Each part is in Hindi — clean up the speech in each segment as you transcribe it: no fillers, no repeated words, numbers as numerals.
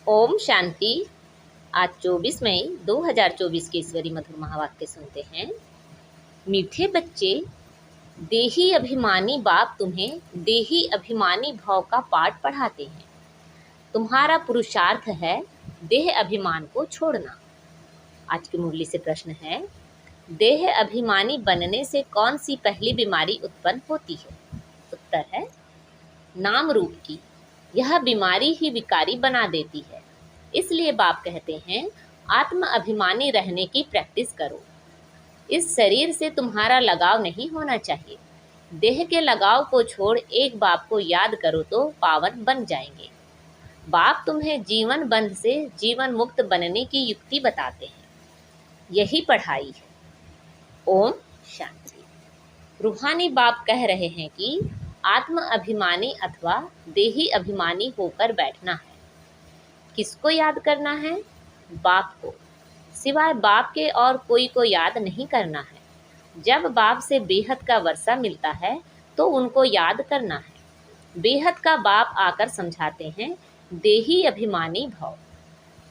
ओम शांति। आज 24 मई 2024 के ईश्वरी मधुर महावाक्य सुनते हैं। मीठे बच्चे, देही अभिमानी बाप तुम्हें देही अभिमानी भाव का पाठ पढ़ाते हैं। तुम्हारा पुरुषार्थ है देह अभिमान को छोड़ना। आज की मुरली से प्रश्न है, देह अभिमानी बनने से कौन सी पहली बीमारी उत्पन्न होती है? उत्तर है नाम रूप की। यह बीमारी ही विकारी बना देती है। इसलिए बाप कहते हैं आत्म अभिमानी रहने की प्रैक्टिस करो। इस शरीर से तुम्हारा लगाव नहीं होना चाहिए। देह के लगाव को छोड़ एक बाप को याद करो तो पावन बन जाएंगे। बाप तुम्हें जीवन बंध से जीवन मुक्त बनने की युक्ति बताते हैं। यही पढ़ाई है। ओम शांति। रूहानी बाप कह रहे हैं कि आत्म अभिमानी अथवा देही अभिमानी होकर बैठना है। किसको याद करना है? बाप को। सिवाय बाप के और कोई को याद नहीं करना है। जब बाप से बेहद का वर्षा मिलता है तो उनको याद करना है। बेहद का बाप आकर समझाते हैं देही अभिमानी भाव,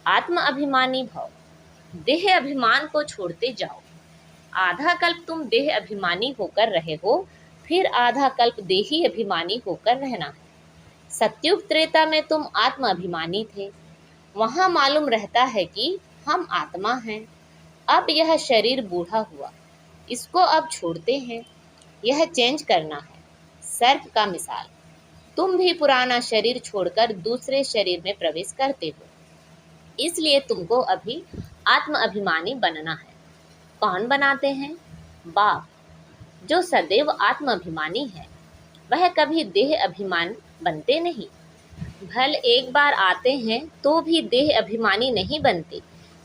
आत्म अभिमानी भाव। देह अभिमान को छोड़ते जाओ। आधा कल्प तुम देह अभिमानी होकर रहे हो, फिर आधा कल्प देही अभिमानी होकर रहना है। सत्युग त्रेता में तुम आत्म अभिमानी थे। वहाँ मालूम रहता है कि हम आत्मा हैं। अब यह शरीर बूढ़ा हुआ, इसको अब छोड़ते हैं। यह चेंज करना है। सर्प का मिसाल, तुम भी पुराना शरीर छोड़कर दूसरे शरीर में प्रवेश करते हो। इसलिए तुमको अभी आत्म अभिमानी बनना है। कौन बनाते हैं? बाप। जो सदैव आत्म अभिमानी है वह कभी देह अभिमान बनते नहीं। भल एक बार आते हैं तो भी देह अभिमानी नहीं बनते,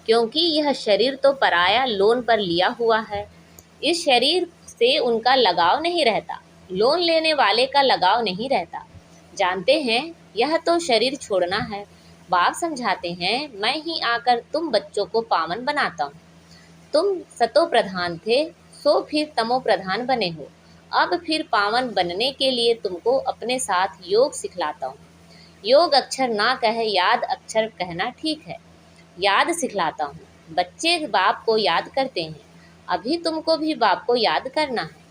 क्योंकि यह शरीर तो पराया लोन पर लिया हुआ है। इस शरीर से उनका लगाव नहीं रहता। लोन लेने वाले का लगाव नहीं रहता। जानते हैं यह तो शरीर छोड़ना है। बाप समझाते हैं मैं ही आकर तुम बच्चों को पावन बनाता हूँ। तुम सतो प्रधान थे, सो फिर तमो प्रधान बने हो। अब फिर पावन बनने के लिए तुमको अपने साथ योग सिखलाता हूँ। योग अक्षर ना कहे याद अक्षर कहना ठीक है। याद सिखलाता हूँ। बच्चे बाप को याद करते हैं। अभी तुमको भी बाप को याद करना है।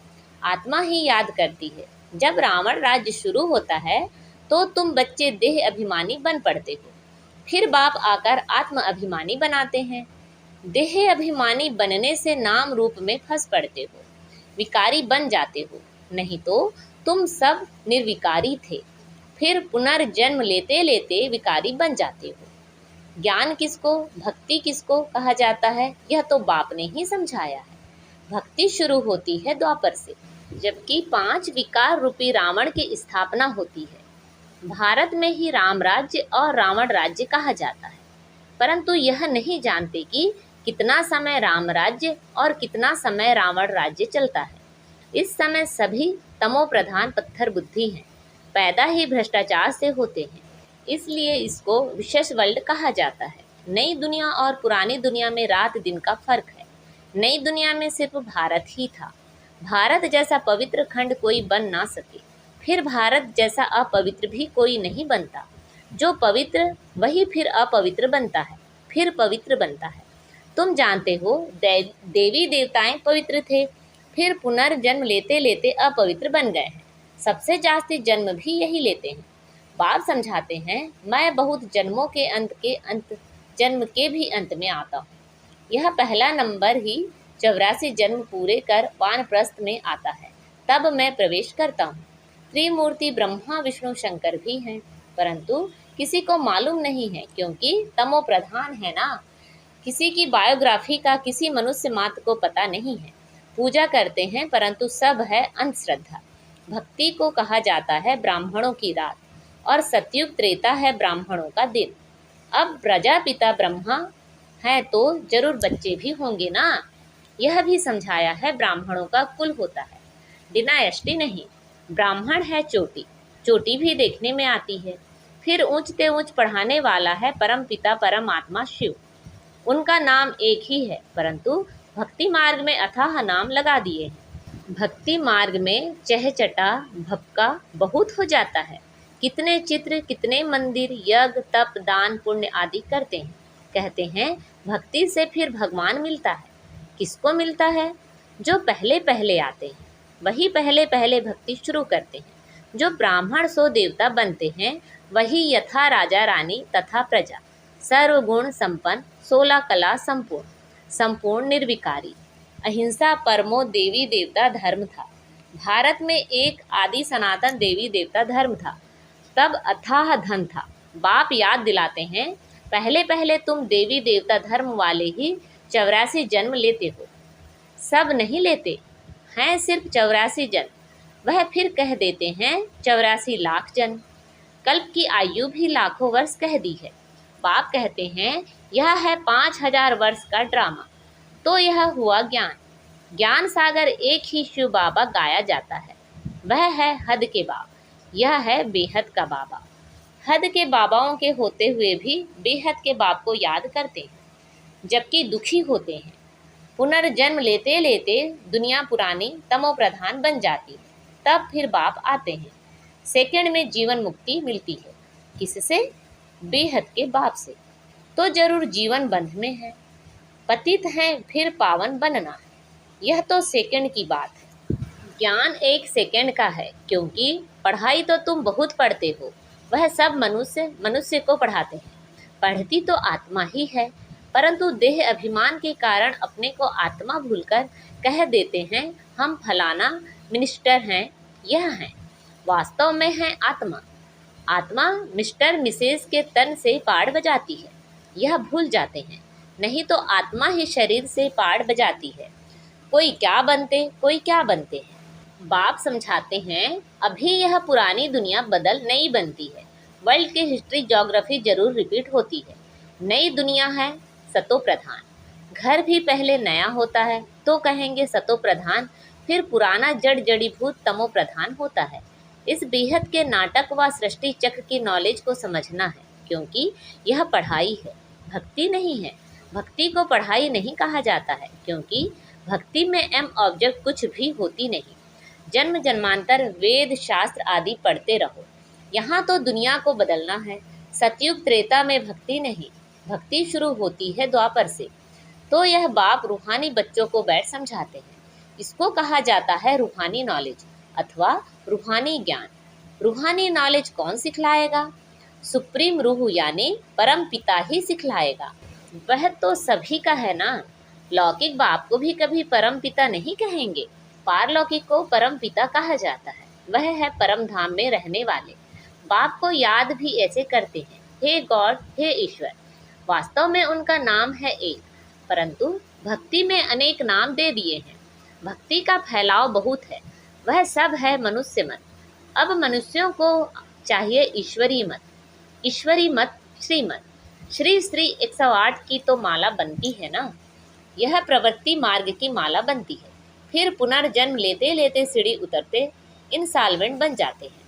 आत्मा ही याद करती है। जब रावण राज्य शुरू होता है तो तुम बच्चे देह अभिमानी बन पड़ते हो। फिर बाप आकर आत्म अभिमानी बनाते हैं। देह अभिमानी बनने से नाम रूप में फंस पड़ते हो, विकारी बन जाते हो। नहीं तो तुम सब निर्विकारी थे। फिर पुनर्जन्म लेते लेते विकारी बन जाते हो। ज्ञान किसको, भक्ति किसको कहा जाता है, यह तो बाप ने ही समझाया है। भक्ति शुरू होती है द्वापर से, जबकि 5 विकार रूपी रावण की स्थापना होती है। भारत में ही राम राज्य और रावण राज्य कहा जाता है, परंतु यह नहीं जानते कि कितना समय राम राज्य और कितना समय रावण राज्य चलता है। इस समय सभी तमो प्रधान पत्थर बुद्धि हैं, पैदा ही भ्रष्टाचार से होते हैं। इसलिए इसको विशेष वर्ल्ड कहा जाता है। नई दुनिया और पुरानी दुनिया में रात दिन का फर्क है। नई दुनिया में सिर्फ भारत ही था। भारत जैसा पवित्र खंड कोई बन ना सके। फिर भारत जैसा अपवित्र भी कोई नहीं बनता। जो पवित्र वही फिर अपवित्र बनता है, फिर पवित्र बनता है। तुम जानते हो देवी देवताएं पवित्र थे, फिर पुनर्जन्म लेते लेते अपवित्र बन गए हैं। सबसे जास्ती जन्म भी यही लेते हैं। बाप समझाते हैं मैं बहुत जन्मों के अंत जन्म के भी अंत में आता हूँ। यह पहला नंबर ही 84 जन्म पूरे कर वानप्रस्थ में आता है, तब मैं प्रवेश करता हूँ। त्रिमूर्ति ब्रह्मा विष्णु शंकर भी हैं, परंतु किसी को मालूम नहीं है, क्योंकि तमो प्रधान है ना। किसी की बायोग्राफी का किसी मनुष्य मात्र को पता नहीं है। पूजा करते हैं परंतु सब है अंधश्रद्धा। भक्ति को कहा जाता है ब्राह्मणों की रात, और सतयुग त्रेता है ब्राह्मणों का दिन। अब प्रजापिता ब्रह्मा है तो जरूर बच्चे भी होंगे ना। यह भी समझाया है ब्राह्मणों का कुल होता है, डिनायस्टी नहीं। ब्राह्मण है चोटी, चोटी भी देखने में आती है। फिर ऊंचते ऊंच पढ़ाने वाला है परम पिता परमात्मा शिव। उनका नाम एक ही है, परंतु भक्ति मार्ग में अथाह नाम लगा दिए हैं। भक्ति मार्ग में चहचटा भपका बहुत हो जाता है। कितने चित्र, कितने मंदिर, यज्ञ, तप, दान, पुण्य आदि करते हैं। कहते हैं भक्ति से फिर भगवान मिलता है। किसको मिलता है? जो पहले पहले आते हैं, वही पहले पहले भक्ति शुरू करते हैं। जो ब्राह्मण सो देवता बनते हैं, वही यथा राजा रानी तथा प्रजा, सर्वगुण संपन्न, 16 कला संपूर्ण, संपूर्ण निर्विकारी। अहिंसा परमो देवी देवता धर्म था। भारत में एक आदि सनातन देवी देवता धर्म था, तब अथाह धन था। बाप याद दिलाते हैं, पहले पहले तुम देवी देवता धर्म वाले ही 84 जन्म लेते हो। सब नहीं लेते हैं, सिर्फ 84 जन्म। वह फिर कह देते हैं 84 लाख जन्म। कल्प की आयु भी लाखों वर्ष कह दी है। बाप कहते हैं यह है 5000 वर्ष का ड्रामा। तो यह हुआ ज्ञान। ज्ञान सागर एक ही शिव बाबा गाया जाता है, वह है हद के बाप, यह है बेहद का बाबा। हद के बाबाओं के होते हुए भी बेहद के बाप को याद करते हैं, जबकि दुखी होते हैं। पुनर्जन्म लेते लेते दुनिया पुरानी तमो प्रधान बन जाती है, तब फिर बाप आते हैं। सेकंड में जीवन मुक्ति मिलती है। किससे? बेहद के बाप से। तो जरूर जीवन बंध में है, पतित हैं फिर पावन बनना है। यह तो सेकंड की बात है। ज्ञान एक सेकंड का है, क्योंकि पढ़ाई तो तुम बहुत पढ़ते हो, वह सब मनुष्य को पढ़ाते हैं। पढ़ती तो आत्मा ही है, परंतु देह अभिमान के कारण अपने को आत्मा भूलकर कह देते हैं हम फलाना मिनिस्टर हैं, यह हैं। वास्तव में है आत्मा। आत्मा मिस्टर मिसेस के तन से पाड़ बजाती है, यह भूल जाते हैं। नहीं तो आत्मा ही शरीर से पाड़ बजाती है। कोई क्या बनते हैं। बाप समझाते हैं अभी यह पुरानी दुनिया बदल नई बनती है। वर्ल्ड की हिस्ट्री ज्योग्राफी जरूर रिपीट होती है। नई दुनिया है सतो प्रधान। घर भी पहले नया होता है तो कहेंगे सतो प्रधान, फिर पुराना जड़ जड़ीभूत तमो प्रधान होता है। इस बेहद के नाटक व सृष्टि चक्र की नॉलेज को समझना है, क्योंकि यह पढ़ाई है, भक्ति नहीं है। भक्ति को पढ़ाई नहीं कहा जाता है, क्योंकि भक्ति में एम ऑब्जेक्ट कुछ भी होती नहीं। जन्म जन्मांतर वेद शास्त्र आदि पढ़ते रहो, यहाँ तो दुनिया को बदलना है। सतयुग त्रेता में भक्ति नहीं, भक्ति शुरू होती है द्वापर से। तो यह बाप रूहानी बच्चों को बैठ समझाते हैं। इसको कहा जाता है रूहानी नॉलेज अथवा रूहानी ज्ञान। रूहानी नॉलेज कौन सिखलाएगा? सुप्रीम रूह यानी परम पिता ही सिखलाएगा। वह तो सभी का है ना। लौकिक बाप को भी कभी परम पिता नहीं कहेंगे। पारलौकिक को परम पिता कहा जाता है, वह है परम धाम में रहने वाले। बाप को याद भी ऐसे करते हैं, हे गॉड, हे ईश्वर। वास्तव में उनका नाम है एक, परंतु भक्ति में अनेक नाम दे दिए हैं। भक्ति का फैलाव बहुत है, वह सब है मनुष्य मत। अब मनुष्यों को चाहिए ईश्वरी मत। ईश्वरी मत श्रीमत। श्री श्री 108 की तो माला बनती है ना। यह प्रवृत्ति मार्ग की माला बनती है। फिर पुनर्जन्म लेते लेते सीढ़ी उतरते इंसॉल्वेंट बन जाते हैं।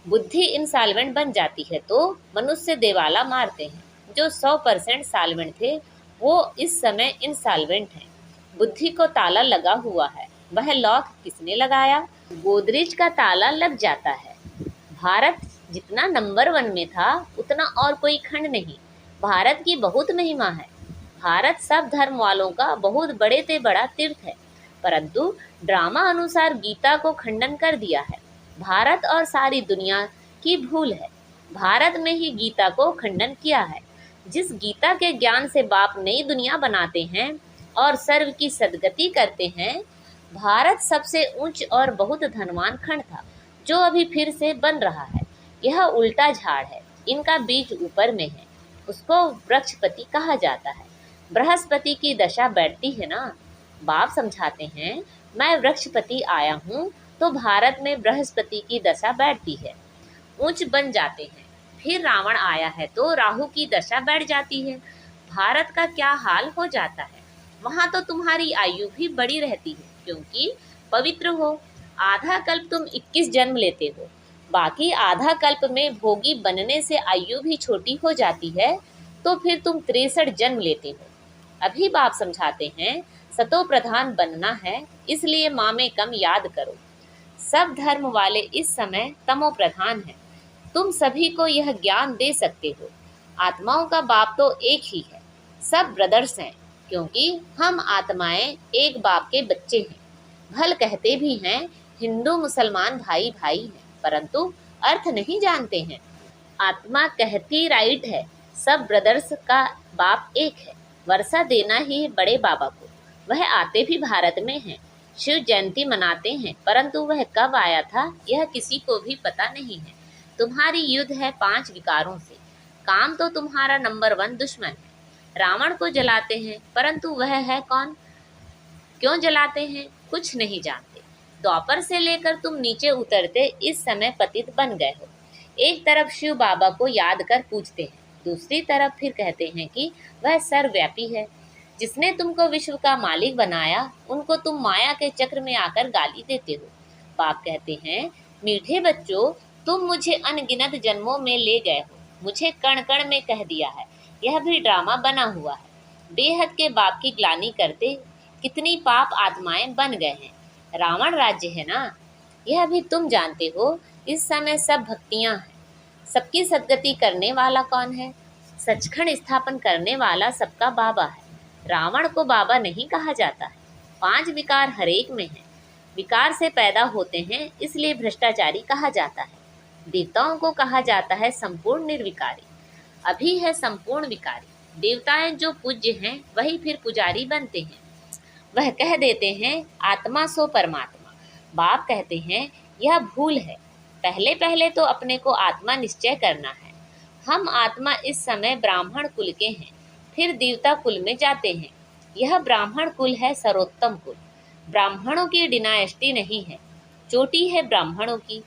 बुद्धि इंसॉल्वेंट बन जाती है तो मनुष्य देवाला मारते हैं। जो 100% सॉल्वेंट थे वो इस समय इंसॉल्वेंट हैं। बुद्धि को ताला लगा हुआ है, वह लॉक किसने लगाया? गोदरेज का ताला लग जाता है। भारत जितना नंबर 1 में था उतना और कोई खंड नहीं। भारत की बहुत महिमा है। भारत सब धर्म वालों का बहुत बड़े से बड़ा तीर्थ है, परंतु ड्रामा अनुसार गीता को खंडन कर दिया है। भारत और सारी दुनिया की भूल है। भारत में ही गीता को खंडन किया है। जिस गीता के ज्ञान से बाप नई दुनिया बनाते हैं और सर्व की सदगति करते हैं, भारत सबसे उच्च और बहुत धनवान खंड था, जो अभी फिर से बन रहा है। यह उल्टा झाड़ है, इनका बीज ऊपर में है, उसको वृक्षपति कहा जाता है। बृहस्पति की दशा बैठती है ना। बाप समझाते हैं मैं वृक्षपति आया हूँ तो भारत में बृहस्पति की दशा बैठती है, ऊंच बन जाते हैं। फिर रावण आया है तो राहु की दशा बैठ जाती है। भारत का क्या हाल हो जाता है। वहाँ तो तुम्हारी आयु भी बड़ी रहती है, क्योंकि पवित्र हो। आधा कल्प तुम 21 जन्म लेते हो, बाकी आधा कल्प में भोगी बनने से आयु भी छोटी हो जाती है, तो फिर तुम 63 जन्म लेते हो। अभी बाप समझाते हैं सतो प्रधान बनना है, इसलिए माँ में कम याद करो। सब धर्म वाले इस समय तमो प्रधान हैं। तुम सभी को यह ज्ञान दे सकते हो। आत्माओं का बाप तो एक ही है, सब ब्रदर्स हैं, क्योंकि हम आत्माएं एक बाप के बच्चे हैं। भल कहते भी हैं हिंदू मुसलमान भाई भाई हैं, परंतु अर्थ नहीं जानते हैं। आत्मा कहती राइट है, सब ब्रदर्स का बाप एक है। वर्षा देना ही बड़े बाबा को, वह आते भी भारत में हैं। शिव जयंती मनाते हैं, परंतु वह कब आया था यह किसी को भी पता नहीं है। तुम्हारी युद्ध है 5 विकारों से। काम तो तुम्हारा नंबर 1 दुश्मन है। रावण को जलाते हैं, परंतु वह है कौन, क्यों जलाते हैं, कुछ नहीं जानते। द्वापर से लेकर तुम नीचे उतरते इस समय पतित बन गए हो। एक तरफ शिव बाबा को याद कर पूछते हैं, दूसरी तरफ फिर कहते हैं कि वह सर्वव्यापी है। जिसने तुमको विश्व का मालिक बनाया, उनको तुम माया के चक्र में आकर गाली देते हो। बाप कहते हैं, मीठे बच्चों, तुम मुझे अनगिनत जन्मों में ले गए हो, मुझे कण कण में कह दिया है। यह भी ड्रामा बना हुआ है। बेहद के बाप की ग्लानि करते कितनी पाप आत्माएं बन गए हैं। रावण राज्य है ना, यह भी तुम जानते हो। इस समय सब भक्तियां हैं। सबकी सदगति करने वाला कौन है? सचखंड स्थापन करने वाला सबका बाबा है। रावण को बाबा नहीं कहा जाता है। 5 विकार हरेक में है। विकार से पैदा होते हैं, इसलिए भ्रष्टाचारी कहा जाता है। देवताओं को कहा जाता है संपूर्ण निर्विकारी। अभी है संपूर्ण विकारी। देवताएं जो पूज्य हैं वही फिर पुजारी बनते हैं। वह कह देते हैं आत्मा सो परमात्मा। बाप कहते हैं यह भूल है। पहले पहले तो अपने को आत्मा निश्चय करना है। हम आत्मा इस समय ब्राह्मण कुल के हैं, फिर देवता कुल में जाते हैं। यह ब्राह्मण कुल है सर्वोत्तम कुल। ब्राह्मणों की डिनायस्टी नहीं है, चोटी है ब्राह्मणों की।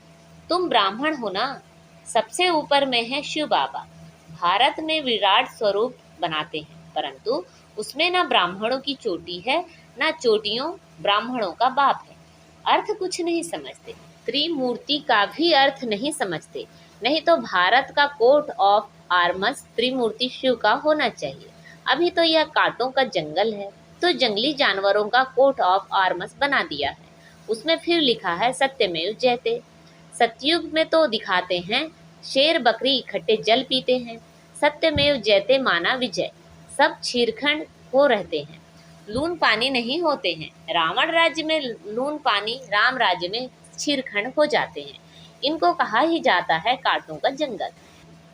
तुम ब्राह्मण हो ना। सबसे ऊपर में है शिव बाबा। भारत में विराट स्वरूप बनाते हैं, परंतु उसमें ना ब्राह्मणों की चोटी है, ना चोटियों ब्राह्मणों का बाप है। अर्थ कुछ नहीं समझते। त्रिमूर्ति का भी अर्थ नहीं समझते। नहीं तो भारत का कोट ऑफ आर्मस त्रिमूर्ति शिव का होना चाहिए। अभी तो यह कांटों का जंगल है, तो जंगली जानवरों का कोट ऑफ आर्मस बना दिया है। उसमें फिर लिखा है सत्यमेव जयते। सतयुग में तो दिखाते हैं शेर बकरी इकट्ठे जल पीते हैं। सत्यमेव जयते माना विजय। सब छीरखंड हो रहते हैं, लून पानी नहीं होते हैं। रावण राज्य में लून पानी, राम राज्य में छीरखंड हो जाते हैं। इनको कहा ही जाता है कांटों का जंगल।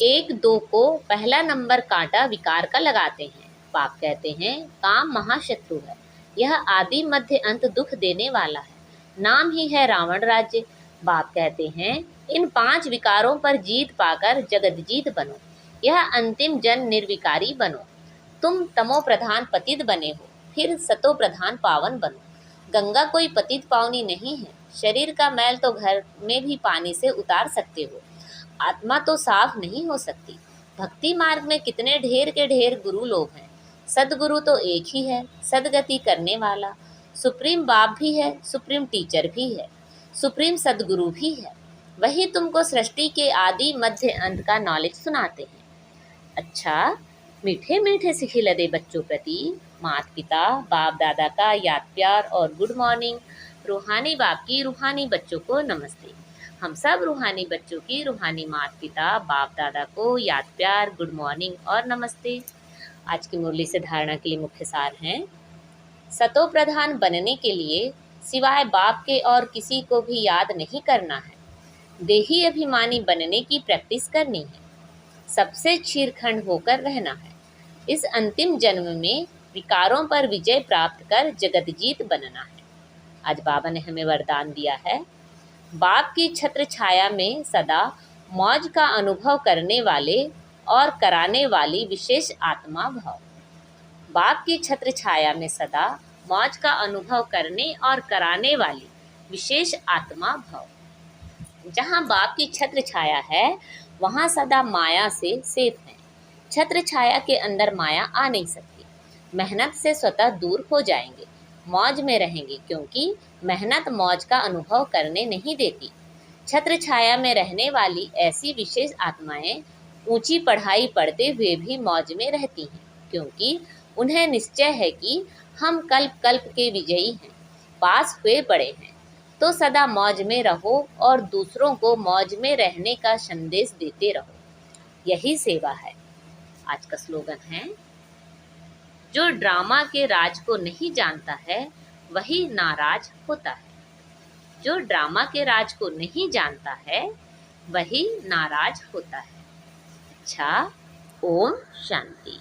1-2 को पहला नंबर कांटा विकार का लगाते हैं। बाप कहते हैं काम महाशत्रु है। यह आदि मध्य अंत दुख देने वाला है। नाम ही है रावण राज्य। बाप कहते हैं इन 5 विकारों पर जीत पाकर जगतजीत बनो। यह अंतिम जन निर्विकारी बनो। तुम तमो प्रधान पतित बने हो, फिर सतो प्रधान पावन बनो। गंगा कोई पतित पावनी नहीं है। शरीर का मैल तो घर में भी पानी से उतार सकते हो, आत्मा तो साफ नहीं हो सकती। भक्ति मार्ग में कितने ढेर के ढेर गुरु लोग हैं। सदगुरु तो एक ही है, सदगति करने वाला। सुप्रीम बाप भी है, सुप्रीम टीचर भी है, सुप्रीम सदगुरु भी है। वही तुमको सृष्टि के आदि मध्य अंत का नॉलेज सुनाते हैं। अच्छा, मीठे मीठे सिखिलदे बच्चों प्रति माता पिता बाप दादा का याद प्यार और गुड मॉर्निंग। रूहानी बाप की रूहानी बच्चों को नमस्ते। हम सब रूहानी बच्चों की रूहानी माता पिता बाप दादा को याद प्यार, गुड मॉर्निंग और नमस्ते। आज की मुरली से धारणा के लिए मुख्य सार हैं। सतो प्रधान बनने के लिए सिवाय बाप के और किसी को भी याद नहीं करना है। देही अभिमानी बनने की प्रैक्टिस करनी है। सबसे छीरखंड होकर रहना है। इस अंतिम जन्म में विकारों पर विजय प्राप्त कर जगतजीत बनना है। आज बाबा ने हमें वरदान दिया है, बाप की छत्र छाया में सदा मौज का अनुभव करने वाले और कराने वाली विशेष आत्मा भाव। बाप की छत्र छाया में सदा मौज का अनुभव करने और कराने वाली विशेष आत्मा भाव। जहाँ बाप की छत्र छाया है, वहाँ सदा माया से सेफ है। छत्र छाया के अंदर माया आ नहीं सकती। मेहनत से स्वतः दूर हो जाएंगे, मौज में रहेंगे, क्योंकि मेहनत मौज का अनुभव करने नहीं देती। छत्र छाया में रहने वाली ऐसी विशेष आत्माएं ऊंची पढ़ाई पढ़ते हुए भी मौज में रहती हैं, क्योंकि उन्हें निश्चय है कि हम कल्प कल्प के विजयी हैं, पास हुए बड़े हैं। तो सदा मौज में रहो और दूसरों को मौज में रहने का संदेश देते रहो। यही सेवा है। आज का स्लोगन है, जो ड्रामा के राज को नहीं जानता है वही नाराज होता है। जो ड्रामा के राज को नहीं जानता है वही नाराज होता है। अच्छा, ओम शांति।